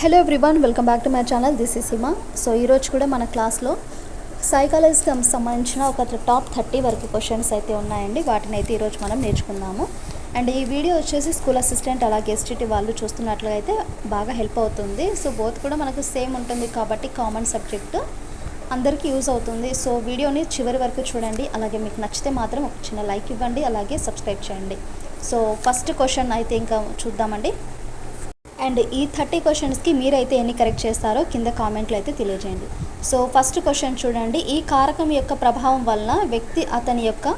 Hello everyone, welcome back to my channel. This is Hima. So ఈరోజు కూడా మన క్లాస్లో సైకాలజీకి సంబంధించిన ఒక టాప్ 30 వరకు క్వశ్చన్స్ అయితే ఉన్నాయండి. వాటిని అయితే ఈరోజు మనం నేర్చుకుందాము. అండ్ ఈ వీడియో వచ్చేసి స్కూల్ అసిస్టెంట్ అలాగే ఎస్టీటీ వాళ్ళు చూస్తున్నట్లయితే బాగా హెల్ప్ అవుతుంది. సో బోత్ కూడా మనకు సేమ్ ఉంటుంది కాబట్టి కామన్ సబ్జెక్టు అందరికీ యూజ్ అవుతుంది. సో వీడియోని చివరి వరకు చూడండి. అలాగే మీకు నచ్చితే మాత్రం ఒక చిన్న లైక్ ఇవ్వండి, అలాగే సబ్స్క్రైబ్ చేయండి. సో ఫస్ట్ క్వశ్చన్ అయితే ఇంకా చూద్దామండి. అండ్ ఈ 30 క్వశ్చన్స్కి మీరైతే ఎన్ని కరెక్ట్ చేస్తారో కింద కామెంట్లు అయితే తెలియజేయండి. సో ఫస్ట్ క్వశ్చన్ చూడండి. ఈ కారకం యొక్క ప్రభావం వలన వ్యక్తి అతని యొక్క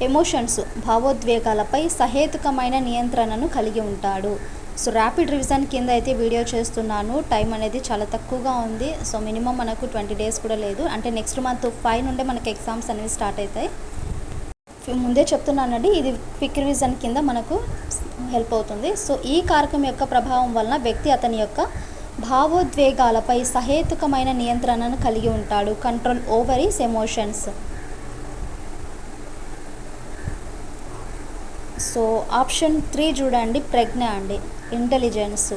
ఎమోషన్స్ భావోద్వేగాలపై సహేతుకమైన నియంత్రణను కలిగి ఉంటాడు. సో ర్యాపిడ్ రివిజన్ కింద అయితే వీడియో చేస్తున్నాను. టైం అనేది చాలా తక్కువగా ఉంది. సో మినిమం మనకు 20 డేస్ కూడా లేదు. అంటే నెక్స్ట్ మంత్ 5 నుండే మనకి ఎగ్జామ్స్ అనేవి స్టార్ట్ అవుతాయి. ముందే చెప్తున్నానండి, ఇది క్విక్ రివిజన్ కింద మనకు హెల్ప్ అవుతుంది. సో ఈ కారకం యొక్క ప్రభావం వలన వ్యక్తి అతని యొక్క భావోద్వేగాలపై సహేతుకమైన నియంత్రణను కలిగి ఉంటాడు. Control over his emotions. So option 3 చూడండి, ప్రజ్ఞ అండి, ఇంటెలిజెన్స్.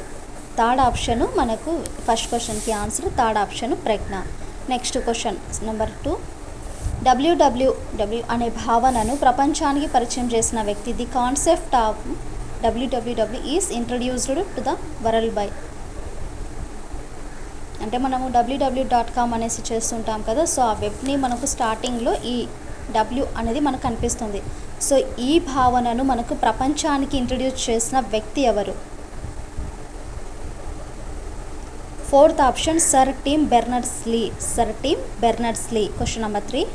థర్డ్ ఆప్షను మనకు ఫస్ట్ క్వశ్చన్కి ఆన్సర్ థర్డ్ ఆప్షన్ ప్రజ్ఞ. Next question number 2. WWW అనే భావనను ప్రపంచానికి పరిచయం చేసిన వ్యక్తి. The concept of WWW is introduced to the world by. అంటే మనము www.com అనేసి చేస్తుంటాం కదా. సో ఆ వెబ్ని మనకు స్టార్టింగ్లో ఈ W అనేది మనకు కనిపిస్తుంది. సో ఈ భావనను మనకు ప్రపంచానికి ఇంట్రడ్యూస్ చేసిన వ్యక్తి ఎవరు? Fourth option sir Tim Berners-Lee. Sir Tim Berners-Lee. Question number 3.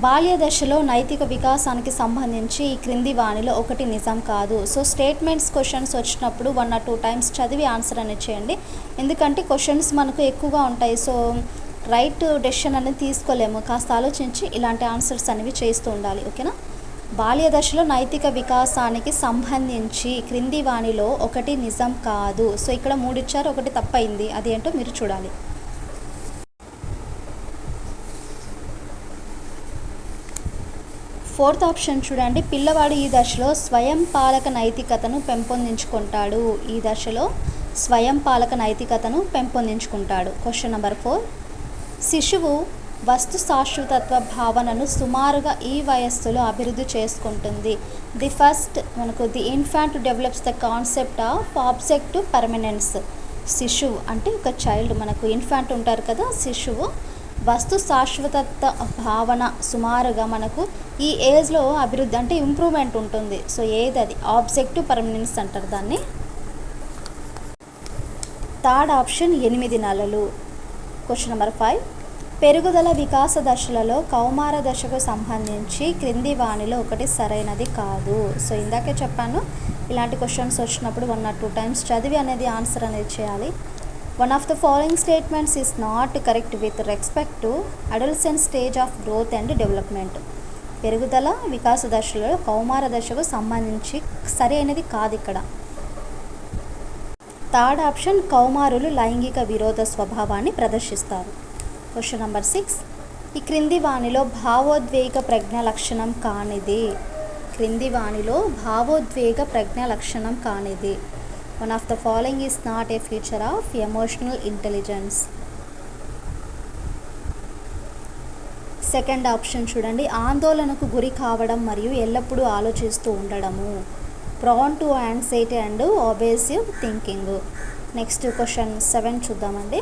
బాల్య దశలో నైతిక వికాసానికి సంబంధించి ఈ క్రింది వాణిలో ఒకటి నిజం కాదు. సో స్టేట్మెంట్స్ క్వశ్చన్స్ వచ్చినప్పుడు 1 or 2 టైమ్స్ చదివి ఆన్సర్ అనేది చేయండి. ఎందుకంటే క్వశ్చన్స్ మనకు ఎక్కువగా ఉంటాయి. సో రైట్ డెసిషన్ అనేది తీసుకోలేము. కాస్త ఆలోచించి ఇలాంటి ఆన్సర్స్ అనేవి చేస్తూ ఉండాలి. ఓకేనా? బాల్య దశలో నైతిక వికాసానికి సంబంధించి క్రింది వాణిలో ఒకటి నిజం కాదు. సో ఇక్కడ 3 ఇచ్చారు, ఒకటి తప్పైంది. అది ఏంటో మీరు చూడాలి. ఫోర్త్ ఆప్షన్ చూడండి. పిల్లవాడు ఈ దశలో స్వయం పాలక నైతికతను పెంపొందించుకుంటాడు. ఈ దశలో స్వయం పాలక నైతికతను పెంపొందించుకుంటాడు. Question number 4. శిశువు వస్తు శాశ్వతత్వ భావనను సుమారుగా ఈ వయస్సులో అభివృద్ధి చేసుకుంటుంది. ది ఫస్ట్ మనకు the infant develops the concept of objective permanence. శిశువు అంటే ఒక చైల్డ్, మనకు ఇన్ఫాంట్ ఉంటారు కదా, శిశువు వస్తు శాశ్వతత్వ భావన సుమారుగా మనకు ఈ ఏజ్లో అభివృద్ధి అంటే ఇంప్రూవ్మెంట్ ఉంటుంది. సో ఏది అది? ఆబ్జెక్టివ్ పర్మనెన్స్ అంటారు దాన్ని. థర్డ్ ఆప్షన్ 8 నెలలు. Question number 5. పెరుగుదల వికాస దశలలో కౌమార దశకు సంబంధించి క్రింది వాణిలో ఒకటి సరైనది కాదు. సో ఇందాకే చెప్పాను, ఇలాంటి క్వశ్చన్స్ వచ్చినప్పుడు 1 or 2 టైమ్స్ చదివి అనేది ఆన్సర్ అనేది చేయాలి. One of the following statements is not correct with respect to adolescent stage of growth and development. పెరుగుదల వికాస దశలో కౌమార దశకు సంబంధించి సరైనది కాదు ఇక్కడ. థర్డ్ ఆప్షన్ కౌమారులు లైంగిక విరోధ స్వభావాన్ని ప్రదర్శిస్తారు. Question number 6. ఈ క్రింది వాణిలో భావోద్వేగ ప్రజ్ఞ లక్షణం కానిది. క్రింది వాణిలో భావోద్వేగ ప్రజ్ఞ లక్షణం కానిది. One of the following is not a feature of emotional intelligence. Second option చూడండి. ఆందోళనకు గురి కావడం మరియు ఎల్లప్పుడూ ఆలోచిస్తూ ఉండడము. Prone to anxiety and obsessive thinking. Next question 7 చూద్దామండి.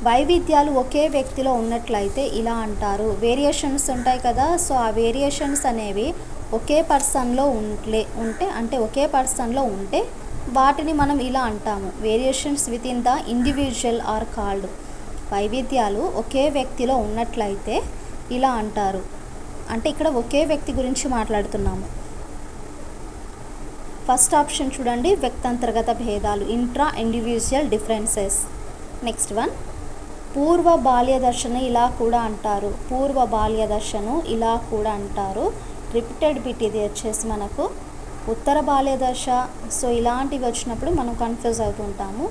వైవిధ్యాలు ఒకే వ్యక్తిలో ఉన్నట్లయితే ఇలా అంటారు. వేరియేషన్స్ ఉంటాయి కదా. సో ఆ వేరియేషన్స్ అనేవి ఒకే పర్సన్లో ఒకే పర్సన్లో ఉంటే వాటిని మనం ఇలా అంటాము. Variations within the individual are called. వైవిధ్యాలు ఒకే వ్యక్తిలో ఉన్నట్లయితే ఇలా అంటారు. అంటే ఇక్కడ ఒకే వ్యక్తి గురించి మాట్లాడుతున్నాము. ఫస్ట్ ఆప్షన్ చూడండి, వ్యక్తంతర్గత భేదాలు, intra individual differences. Next one, పూర్వ బాల్య దశను ఇలా కూడా అంటారు. పూర్వ బాల్య దశను ఇలా కూడా అంటారు. రిపీటెడ్ బిట్ ఇది వచ్చేసి మనకు ఉత్తర బాల్య దశ. సో ఇలాంటివి వచ్చినప్పుడు మనం కన్ఫ్యూజ్ అవుతుంటాము.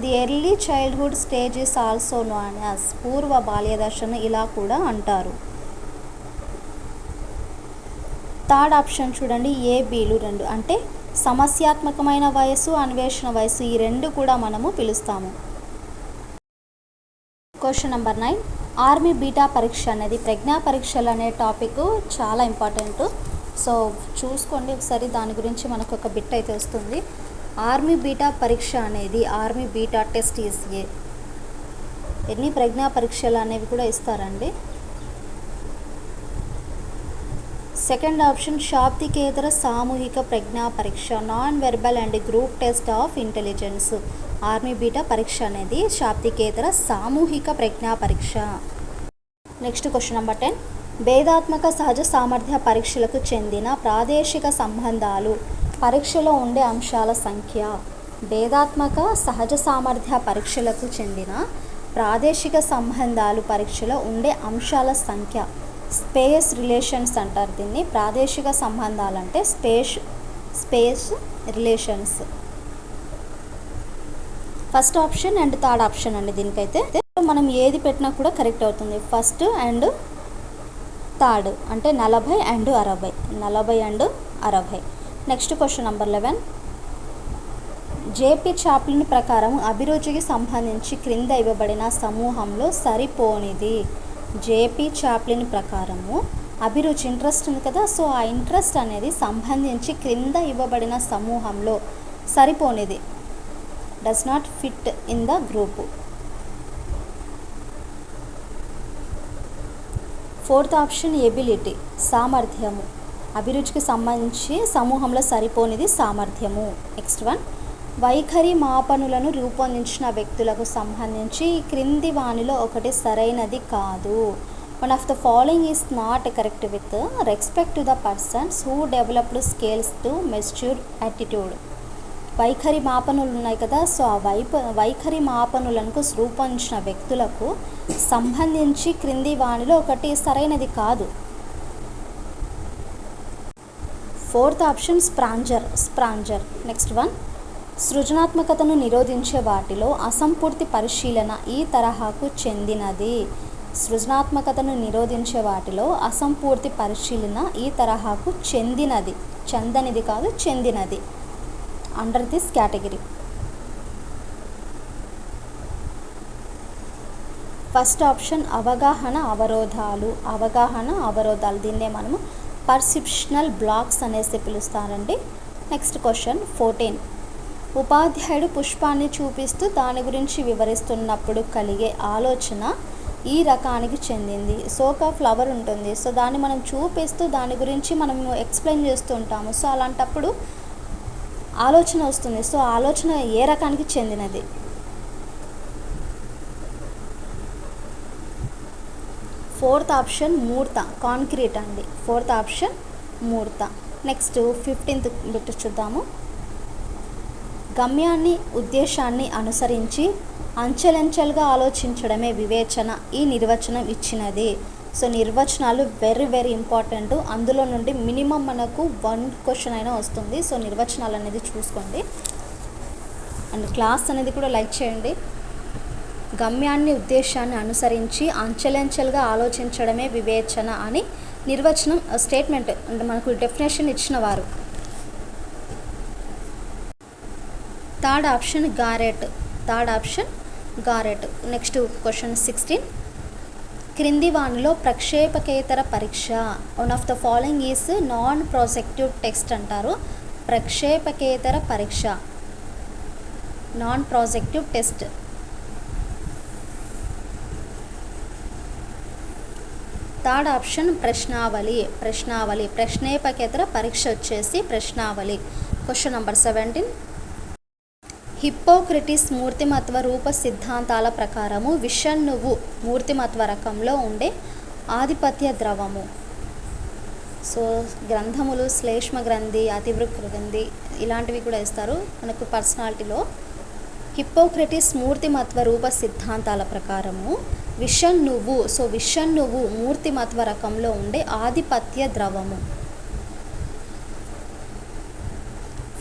The early childhood stage is also known as. పూర్వ బాల్య దశను ఇలా కూడా అంటారు. థర్డ్ ఆప్షన్ చూడండి, A, Bలు 2 అంటే సమస్యాత్మకమైన వయస్సు, అన్వేషణ వయస్సు, ఈ రెండు కూడా మనము పిలుస్తాము. Question number 9. ఆర్మీ బీటా పరీక్ష అనేది ప్రజ్ఞా పరీక్షలు అనే టాపిక్ చాలా ఇంపార్టెంట్. సో చూసుకోండి ఒకసారి, దాని గురించి మనకు ఒక బిట్ అయితే వస్తుంది. ఆర్మీ బీటా పరీక్ష అనేది ఆర్మీ బీటా టెస్ట్ ఈజ్ ఎన్ని ప్రజ్ఞా పరీక్షలు అనేవి కూడా ఇస్తారండి. సెకండ్ ఆప్షన్ శాబ్దికేతర సామూహిక ప్రజ్ఞా పరీక్ష, non verbal and group test of intelligence. Army beta పరీక్ష అనేది శాబ్దికేతర సామూహిక ప్రజ్ఞా పరీక్ష. Next question number 10. భేదాత్మక సహజ సామర్థ్య పరీక్షలకు చెందిన ప్రాదేశిక సంబంధాలు పరీక్షలో ఉండే అంశాల సంఖ్య. భేదాత్మక సహజ సామర్థ్య పరీక్షలకు చెందిన ప్రాదేశిక సంబంధాలు పరీక్షలో ఉండే అంశాల సంఖ్య. స్పేస్ రిలేషన్స్ అంటారు దీన్ని. ప్రాదేశిక సంబంధాలు అంటే space relations. First option and third option అండి. దీనికైతే మనం ఏది పెట్టినా కూడా కరెక్ట్ అవుతుంది. ఫస్ట్ అండ్ థర్డ్ అంటే 40 and 60. 40 and 60. Next question number 11. JP Chaplin ప్రకారం అభిరుచికి సంబంధించి క్రింద ఇవ్వబడిన సమూహంలో సరిపోనిది. జేపీ చాప్లిన్ ప్రకారము అభిరుచి, ఇంట్రెస్ట్ ఉంది కదా, సో ఆ ఇంట్రెస్ట్ అనేది సంబంధించి క్రింద ఇవ్వబడిన సమూహంలో సరిపోనిది. Does not fit in the group. Fourth option ability, సామర్థ్యము. అభిరుచికి సంబంధించి సమూహంలో సరిపోనిది సామర్థ్యము. నెక్స్ట్ వన్, వైఖరి మాపనులను రూపొందించిన వ్యక్తులకు సంబంధించి క్రింది వానిలో ఒకటి సరైనది కాదు. One of the following is not correct with respect to the persons who developed scales to mature attitude. వైఖరి మాపనులు ఉన్నాయి కదా, సో ఆ వైఖరి మాపనులను రూపొందించిన వ్యక్తులకు సంబంధించి క్రింది వానిలో ఒకటి సరైనది కాదు. Fourth option Spranger. Next one, సృజనాత్మకతను నిరోధించే వాటిలో అసంపూర్తి పరిశీలన ఈ తరహాకు చెందినది. సృజనాత్మకతను నిరోధించే వాటిలో అసంపూర్తి పరిశీలన ఈ తరహాకు చెందనిది కాదు, చెందినది. Under this category. First option అవగాహన అవరోధాలు. దీన్నే మనము పర్సెప్షనల్ బ్లాక్స్ అనేసి పిలుస్తారండి. Next question 14. ఉపాధ్యాయుడు పుష్పాన్ని చూపిస్తూ దాని గురించి వివరిస్తున్నప్పుడు కలిగే ఆలోచన ఈ రకానికి చెందింది. సో ఒక ఫ్లవర్ ఉంటుంది, సో దాన్ని మనం చూపిస్తూ దాని గురించి మనం ఎక్స్ప్లెయిన్ చేస్తూ ఉంటాము. సో అలాంటప్పుడు ఆలోచన వస్తుంది. సో ఆలోచన ఏ రకానికి చెందినది? ఫోర్త్ ఆప్షన్ మూర్త, కాంక్రీట్ అండి. ఫోర్త్ ఆప్షన్ మూర్త. నెక్స్ట్ 15th బిట్ చూద్దాము. గమ్యాన్ని, ఉద్దేశాన్ని అనుసరించి అంచెలంచెలుగా ఆలోచించడమే వివేచన ఈ నిర్వచనం ఇచ్చినది. సో నిర్వచనాలు వెరీ వెరీ ఇంపార్టెంట్. అందులో నుండి మినిమం మనకు 1 క్వశ్చన్ అయినా వస్తుంది. సో నిర్వచనాలు అనేది చూసుకోండి అండ్ క్లాస్ అనేది కూడా లైక్ చేయండి. గమ్యాన్ని, ఉద్దేశాన్ని అనుసరించి అంచెలంచెలుగా ఆలోచించడమే వివేచన అని నిర్వచనం స్టేట్మెంట్ అంటే మనకు డెఫినేషన్ ఇచ్చిన వారు. Third option Garrett. Next question 16. క్రింది వానిలో ప్రక్షేపకేతర పరీక్ష. One of the following is non projective test అంటారు. ప్రక్షేపకేతర పరీక్ష, non projective test. Third option ప్రశ్నావళి. ప్రశ్నేపకేతర పరీక్ష వచ్చేసి ప్రశ్నావళి. Question number 17. హిప్పోక్రటిస్ మూర్తిమత్వ రూప సిద్ధాంతాల ప్రకారము విషణువు మూర్తిమత్వ రకంలో ఉండే ఆధిపత్య ద్రవము. సో గ్రంథములు, శ్లేష్మ గ్రంథి, అతివృక్ గ్రంథి ఇలాంటివి కూడా ఇస్తారు మనకు పర్సనాలిటీలో. హిప్పోక్రటిస్ మూర్తిమత్వ రూప సిద్ధాంతాల ప్రకారము విషణువు మూర్తిమత్వ రకంలో ఉండే ఆధిపత్య ద్రవము.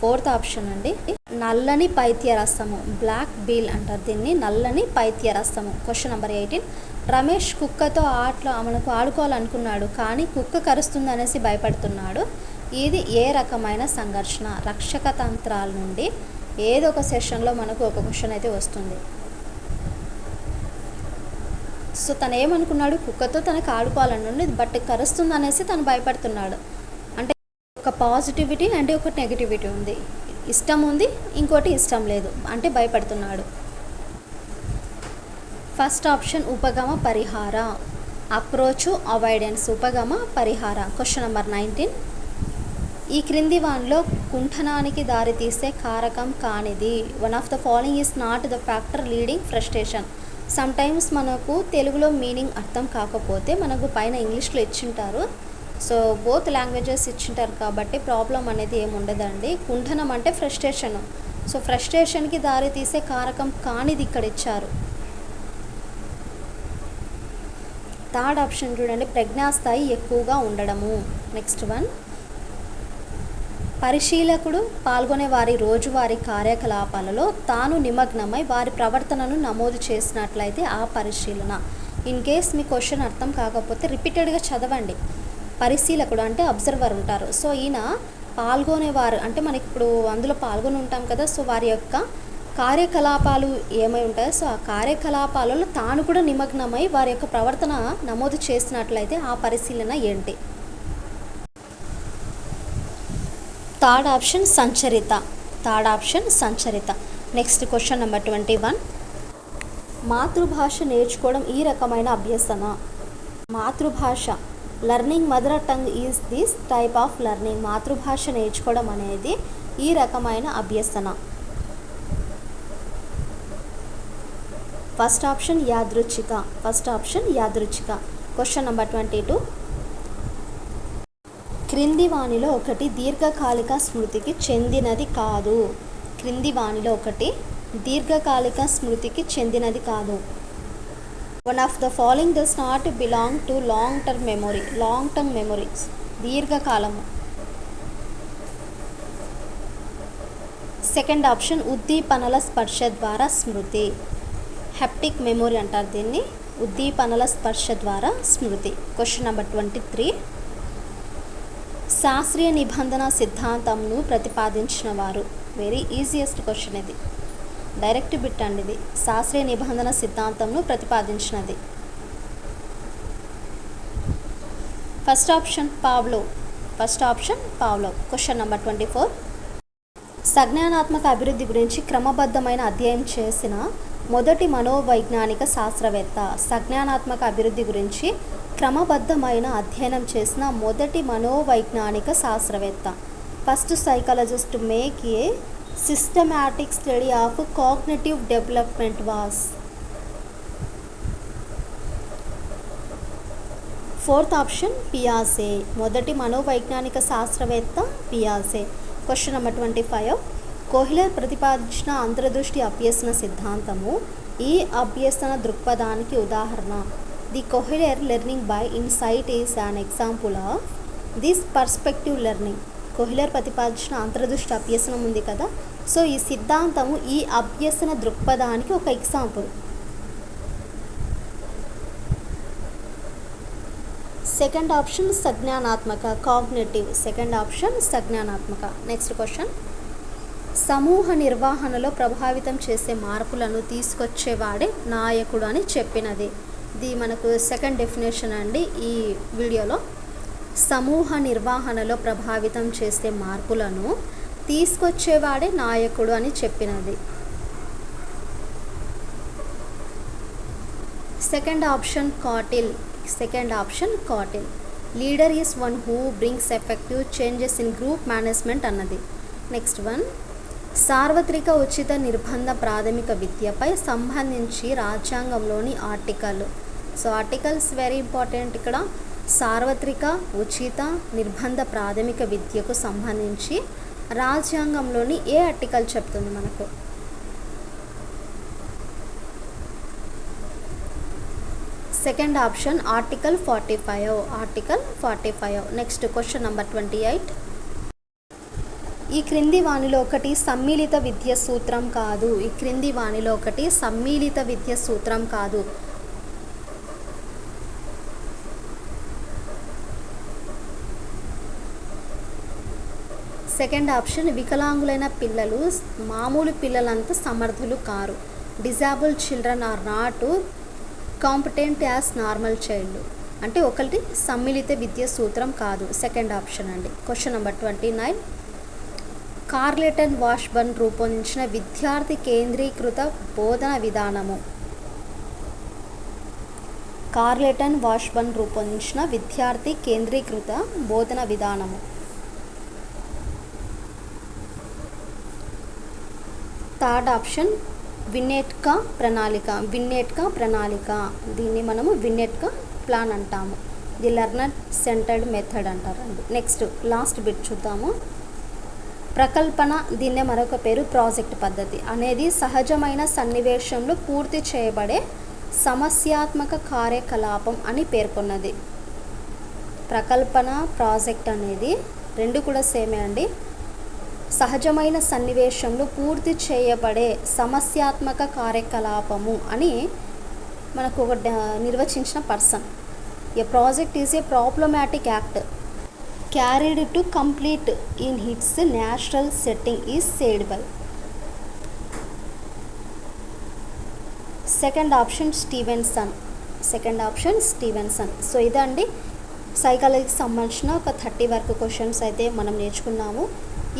ఫోర్త్ ఆప్షన్ అండి నల్లని పైత్యరసము, బ్లాక్ బీల్ అంటారు దీన్ని, నల్లని పైత్యరసము. Question number 18. రమేష్ కుక్కతో మనకు ఆడుకోవాలనుకున్నాడు, కానీ కుక్క కరుస్తుంది అనేసి భయపడుతున్నాడు. ఇది ఏ రకమైన సంఘర్షణ? రక్షక తంత్రాల నుండి ఏదో ఒక సెషన్లో మనకు ఒక క్వశ్చన్ అయితే వస్తుంది. సో తను ఏమనుకున్నాడు, కుక్కతో తనకు ఆడుకోవాలని, బట్ కరుస్తుంది అనేసి తను భయపడుతున్నాడు. అంటే ఒక పాజిటివిటీ అంటే ఒక నెగిటివిటీ ఉంది, ఇష్టం ఉంది, ఇంకోటి ఇష్టం లేదు, అంటే భయపడుతున్నాడు. ఫస్ట్ ఆప్షన్ ఉపగమ పరిహార, అప్రోచ్ అవాయిడెన్స్, ఉపగమ పరిహార. Question number 19. ఈ క్రింది వానిలో కుంఠనానికి దారితీసే కారకం కానిది. One of the following is not the factor leading frustration. Some times మనకు తెలుగులో మీనింగ్ అర్థం కాకపోతే మనకు పైన ఇంగ్లీష్లో ఇచ్చింటారు. సో బోత్ లాంగ్వేజెస్ ఇచ్చింటారు కాబట్టి ప్రాబ్లం అనేది ఏముండదండి. కుంఠనం అంటే ఫ్రస్ట్రేషన్. సో ఫ్రస్ట్రేషన్కి దారి తీసే కారకం కానిది ఇక్కడ ఇచ్చారు. థర్డ్ ఆప్షన్ చూడండి, ప్రజ్ఞాస్థాయి ఎక్కువగా ఉండడము. నెక్స్ట్ వన్, పరిశీలకుడు పాల్గొనే వారి రోజువారీ కార్యకలాపాలలో తాను నిమగ్నమై వారి ప్రవర్తనను నమోదు చేసినట్లయితే ఆ పరిశీలన. ఇన్ కేస్ మీ క్వశ్చన్ అర్థం కాకపోతే రిపీటెడ్గా చదవండి. పరిశీలకుడు అంటే అబ్జర్వర్ ఉంటారు. సో ఈయన పాల్గొనేవారు అంటే మనకి ఇప్పుడు అందులో పాల్గొని ఉంటాం కదా, సో వారి యొక్క కార్యకలాపాలు ఏమై ఉంటాయో సో ఆ కార్యకలాపాలలో తాను కూడా నిమగ్నమై వారి యొక్క ప్రవర్తన నమోదు చేసినట్లయితే ఆ పరిశీలన ఏంటి? థర్డ్ ఆప్షన్ సంచరిత. థర్డ్ ఆప్షన్ సంచరిత. Next question number 21. మాతృభాష నేర్చుకోవడం ఈ రకమైన అభ్యసన. మాతృభాష learning mother tongue is this type of learning. మాతృభాష నేర్చుకోవడం అనేది ఈ రకమైన అభ్యసన. ఫస్ట్ ఆప్షన్ యాదృచ్ఛిక. ఫస్ట్ ఆప్షన్ యాదృచ్ఛిక. Question number 22. క్రింది వానిలో ఒకటి దీర్ఘకాలిక స్మృతికి చెందినది కాదు. క్రింది వానిలో ఒకటి దీర్ఘకాలిక స్మృతికి చెందినది కాదు. One of the following does not belong to long term memory. Long term memories దీర్ఘకాలము. సెకండ్ ఆప్షన్ ఉద్దీపనల స్పర్శ ద్వారా స్మృతి. హెప్టిక్ మెమొరీ అంటారు దీన్ని. ఉద్దీపనల స్పర్శ ద్వారా స్మృతి. Question number 23. శాస్త్రీయ నిబంధన సిద్ధాంతంను ప్రతిపాదించిన వారు. వెరీ ఈజియెస్ట్ క్వశ్చన్ ఇది, డైరెక్ట్ బిట్ అండి ఇది. శాస్త్రీయ నిబంధన సిద్ధాంతంను ప్రతిపాదించినది. First option Pavlov. First option Pavlov. Question number 24. సంజ్ఞానాత్మక అభివృద్ధి గురించి క్రమబద్ధమైన అధ్యయనం చేసిన మొదటి మనోవైజ్ఞానిక శాస్త్రవేత్త. సంజ్ఞానాత్మక అభివృద్ధి గురించి క్రమబద్ధమైన అధ్యయనం చేసిన మొదటి మనోవైజ్ఞానిక శాస్త్రవేత్త. First psychologist make a systematic study of cognitive development was. Fourth option పియాజే. మొదటి మనోవైజ్ఞానిక శాస్త్రవేత్త పియాజే. Question number 25. కోహ్లర్ ప్రతిపాదించిన అంతర్దృష్టి అభ్యసన సిద్ధాంతము ఈ అభ్యసన దృక్పథానికి ఉదాహరణ. The Kohler learning by insight is an example of this perspective learning. Kohler ప్రతిపాదించిన అంతర్దృష్టి అభ్యసనం ఉంది కదా, సో ఈ సిద్ధాంతము ఈ అభ్యసన దృక్పథానికి ఒక ఎగ్జాంపుల్. సెకండ్ ఆప్షన్ సంజ్ఞానాత్మక కాగ్నిటివ్. సెకండ్ ఆప్షన్ సంజ్ఞానాత్మక. Next question. సమూహ నిర్వహణలో ప్రభావితం చేసే మార్పులను తీసుకొచ్చేవాడే నాయకుడు అని చెప్పినది. ఇది మనకు సెకండ్ డెఫినేషన్ అండి ఈ వీడియోలో. సమూహ నిర్వహణలో ప్రభావితం చేసే మార్పులను తీసుకొచ్చేవాడే నాయకుడు అని చెప్పినది. Second option Cattell. Second option Cattell. Leader is one who brings effective changes in group management అన్నది. Next one. సార్వత్రిక ఉచిత నిర్బంధ ప్రాథమిక విద్యపై సంబంధించి రాజ్యాంగంలోని article. So articles very important ఇక్కడ. సార్వత్రిక ఉచిత నిర్బంధ ప్రాథమిక విద్యకు సంబంధించి రాజ్యాంగంలోని ఏ ఆర్టికల్ చెప్తుంది మనకు? Second option article 45. Article 45. Next question number 28. ఈ క్రింది వానిలో ఒకటి సమ్మిళిత విద్య సూత్రం కాదు. ఈ క్రింది వానిలో ఒకటి సమ్మిళిత విద్య సూత్రం కాదు. సెకండ్ ఆప్షన్ వికలాంగులైన పిల్లలు మామూలు పిల్లలంతా సమర్థులు కారు. Disable children are not competent as normal child. అంటే ఒకటి సమ్మిళిత విద్య సూత్రం కాదు. సెకండ్ ఆప్షన్ అండి. Question number 29. కార్లెటన్ వాష్బర్న్ రూపొందించిన విద్యార్థి కేంద్రీకృత బోధన విధానము. కార్లెటన్ వాష్బర్న్ రూపొందించిన విద్యార్థి కేంద్రీకృత బోధన విధానము. థర్డ్ ఆప్షన్ విన్నెట్కా ప్రణాళిక. దీన్ని మనము విన్నెట్కా ప్లాన్ అంటాము. ది లెర్నర్ సెంటర్డ్ మెథడ్ అంటారండి. నెక్స్ట్ లాస్ట్ బిట్ చూద్దాము. ప్రకల్పన, దీన్నే మరొక పేరు ప్రాజెక్ట్ పద్ధతి అనేది సహజమైన సన్నివేశంలో పూర్తి చేయబడే సమస్యాత్మక కార్యకలాపం అని పేర్కొన్నది. ప్రకల్పన, ప్రాజెక్ట్ అనేది రెండు కూడా సేమే అండి. సహజమైన సన్నివేశంలో పూర్తి చేయబడే సమస్యాత్మక కార్యకలాపము అని మనకు ఒక నిర్వచించిన person. A project is a problematic act carried to complete in its natural setting is said by. Second option Stevenson. So ఇదండి సైకాలజీకి సంబంధించిన ఒక 30 వరకు క్వశ్చన్స్ అయితే మనం నేర్చుకున్నాము.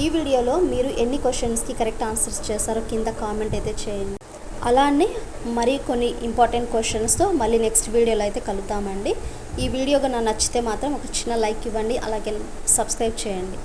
ఈ వీడియోలో మీరు ఎన్ని క్వశ్చన్స్కి కరెక్ట్ ఆన్సర్స్ చేస్తారో కింద కామెంట్ అయితే చేయండి. అలానే మరి కొన్ని ఇంపార్టెంట్ క్వశ్చన్స్తో మళ్ళీ నెక్స్ట్ వీడియోలో అయితే కలుద్దామండి. ఈ వీడియో నాకు నచ్చితే మాత్రం ఒక చిన్న లైక్ ఇవ్వండి, అలాగే సబ్స్క్రైబ్ చేయండి.